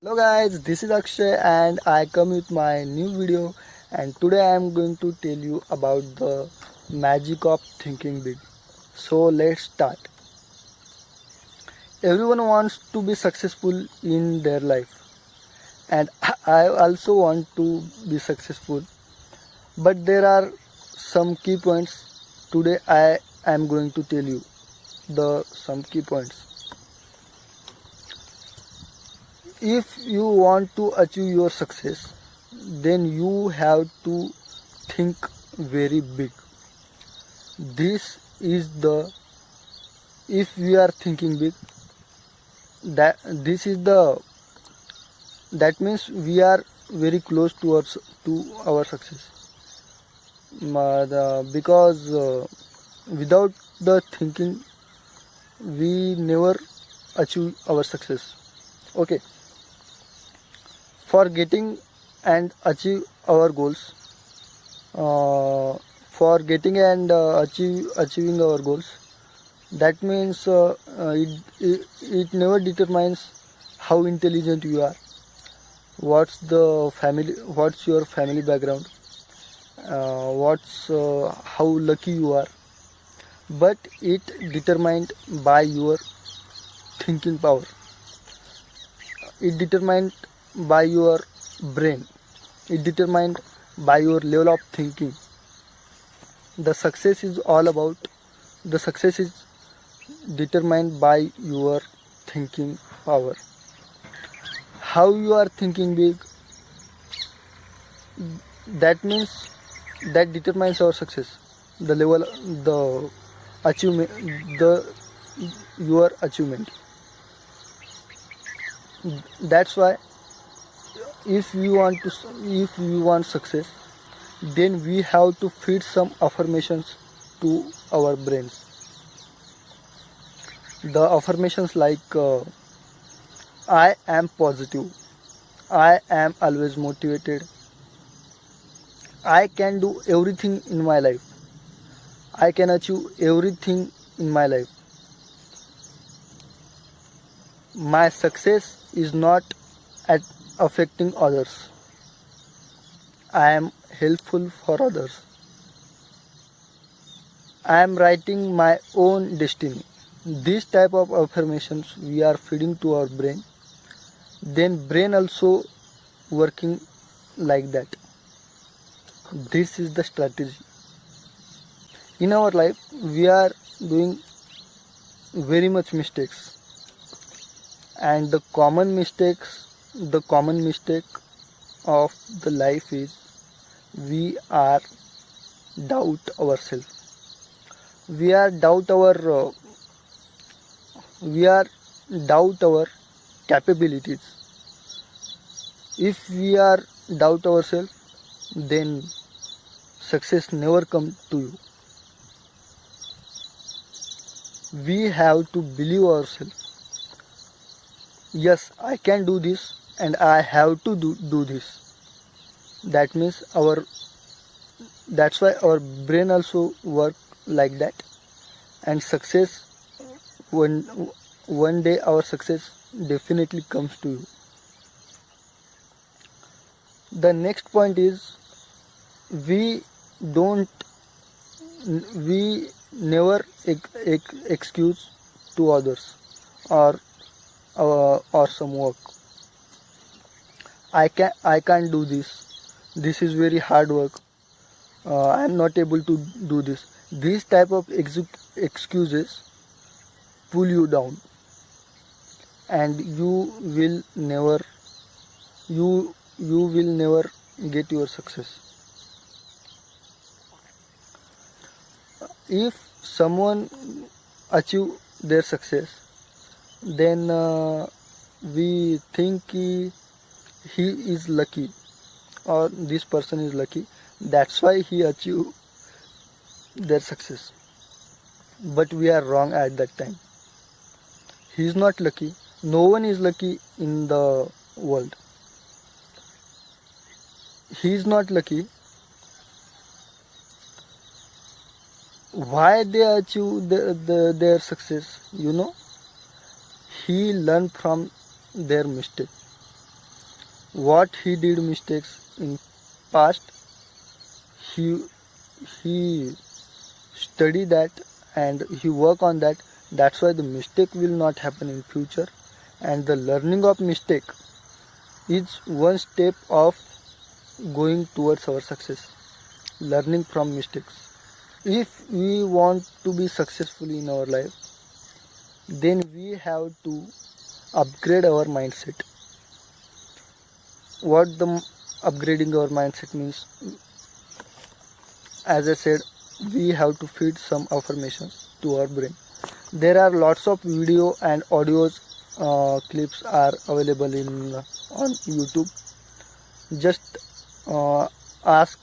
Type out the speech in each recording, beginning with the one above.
Hello guys, this is Akshay and I come with my new video, and today I am going to tell you about the magic of thinking big. So let's start. Everyone wants to be successful in their life, and I also want to be successful, but there are some key points. Today I am going to tell you the some key points. If you want to achieve your success, then you have to think very big. This is the if we are thinking big, that this is the that means we are very close to our success. Because without the thinking, we never achieve our success. Okay, for getting and achieve our goals, for getting and achieving our goals, that means it never determines how intelligent you are, what's your family background, what's how lucky you are, but it determined by your thinking power. It determined by your brain. It determined by your level of thinking. The success is all about the success is determined by your thinking power. How you are thinking big, that means that determines our success. The level, the achievement, the your achievement. That's why if we want to if we want success, then we have to feed some affirmations to our brains. The affirmations like I am positive, I am always motivated, I can do everything in my life, I can achieve everything in my life, my success is not at affecting others, I am helpful for others, I am writing my own destiny. This type of affirmations we are feeding to our brain, then brain also working like that. This is the strategy. In our life we are doing very much mistakes, and the common mistake of the life is we are doubt ourselves. We are doubt our we are doubt our capabilities. If we are doubt ourselves, then success never come to you. We have to believe ourselves. Yes, I can do this and I have to do this. That means that's why our brain also work like that, and success, when one day our success definitely comes to you. The next point is we don't we never excuse to others, or some work. I can't do this, this is very hard work, I am not able to do this. These type of excuses pull you down, and you will never get your success. If someone achieve their success, then we think he is lucky, or this person is lucky, that's why he achieved their success. But we are wrong at that time. He is not lucky, no one is lucky in the world. He is not lucky. Why they achieve their success, he learned from their mistake. what he did mistakes in past, he he study that and he work on that. That's why the mistake will not happen in future, and the learning of mistake is one step of going towards our success. Learning from mistakes. If we want to be successful in our life, then we have to upgrade our mindset. What the upgrading our mindset means, as I said, we have to feed some affirmations to our brain. There are lots of video and audios clips are available in on YouTube. Just ask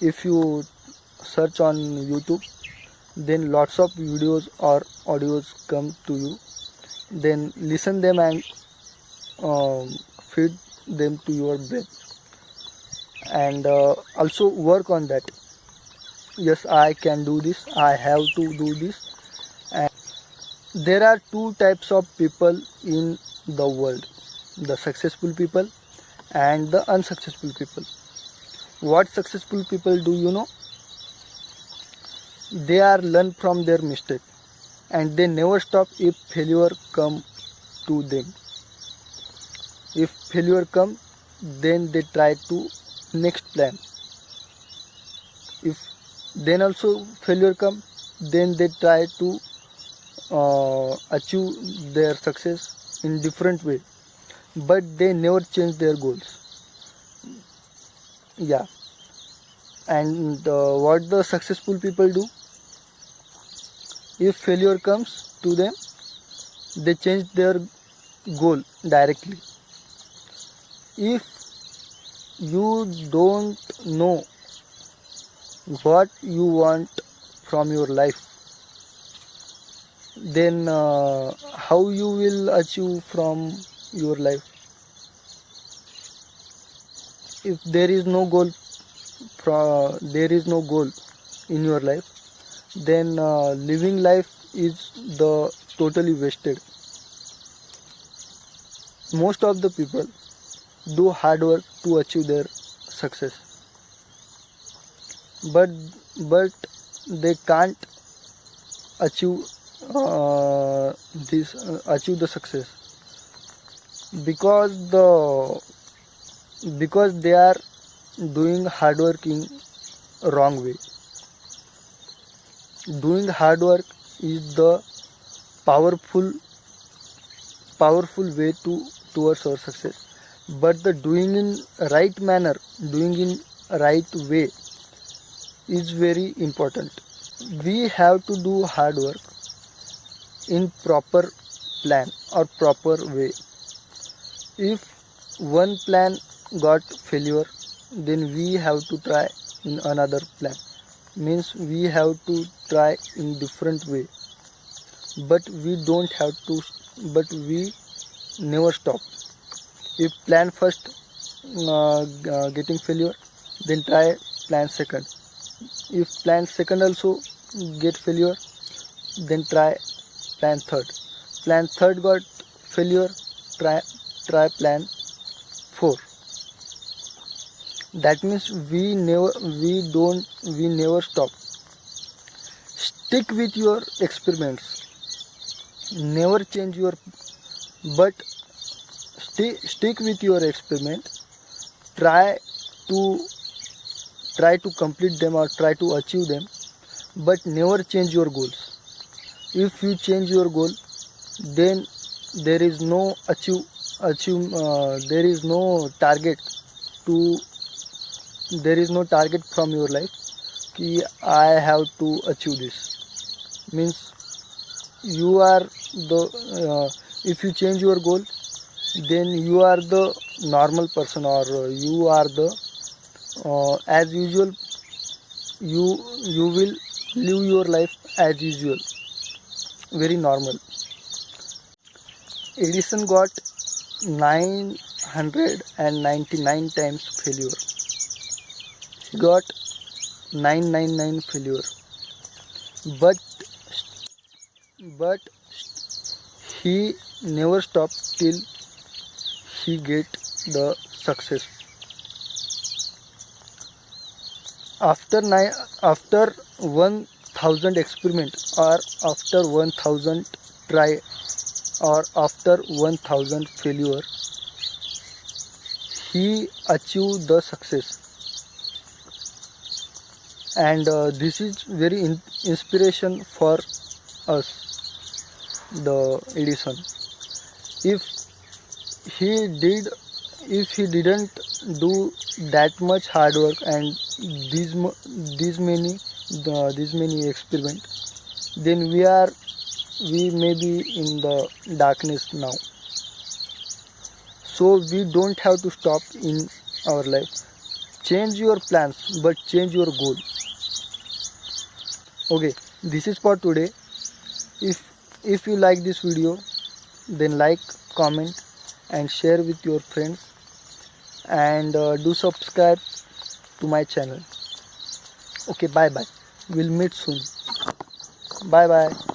if you search on YouTube, then lots of videos or audios come to you. Then listen them and feed them to your brain, and also work on that. Yes, I can do this, I have to do this. And there are two types of people in the world: the successful people and the unsuccessful people. What successful people do, you know? They are learn from their mistake, and they never stop if failure come to them. If failure come, then they try to next plan. If then also failure come, then they try to achieve their success in different way, but they never change their goals. Yeah. And what the successful people do, if failure comes to them, they change their goal directly. If you don't know what you want from your life, then how you will achieve from your life? If there is no goal, in your life, then living life is the totally wasted. Most of the people do hard work to achieve their success, but they can't achieve achieve the success, because they are doing hard work in wrong way. Doing hard work is the powerful way towards our success, but the doing in right manner, doing in right way is very important. We have to do hard work in proper plan or proper way. If one plan got failure, then we have to try in another plan. Means we have to try in different way, but we don't have to, but we never stop. If plan first getting failure, then try plan second. If plan second also get failure, then try plan third. Plan third got failure, try plan 4. That means we never stop. Stick with your experiments. Never change your, but stick with your experiment. Try to complete them or try to achieve them, but never change your goals. If you change your goal, then there is no there is no target to, there is no target from your life कि I have to achieve this. Means you are the if you change your goal, then you are the normal person, or you are the as usual, you will live your life as usual, very normal. Edison got 999 times failure. He got 999 failure, but he never stopped till he get the success. After 1000 experiment, or after 1000 try, or after 1000 failure, he achieved the success. And this is very inspiration for us, the Edison. If he did if he didn't do that much hard work and these many experiment, then we may be in the darkness now. So we don't have to stop in our life. Change your plans, but change your goal. Okay, this is for today. If you like this video, then like, comment and share with your friends, and do subscribe to my channel. Okay, bye bye, we'll meet soon. Bye bye.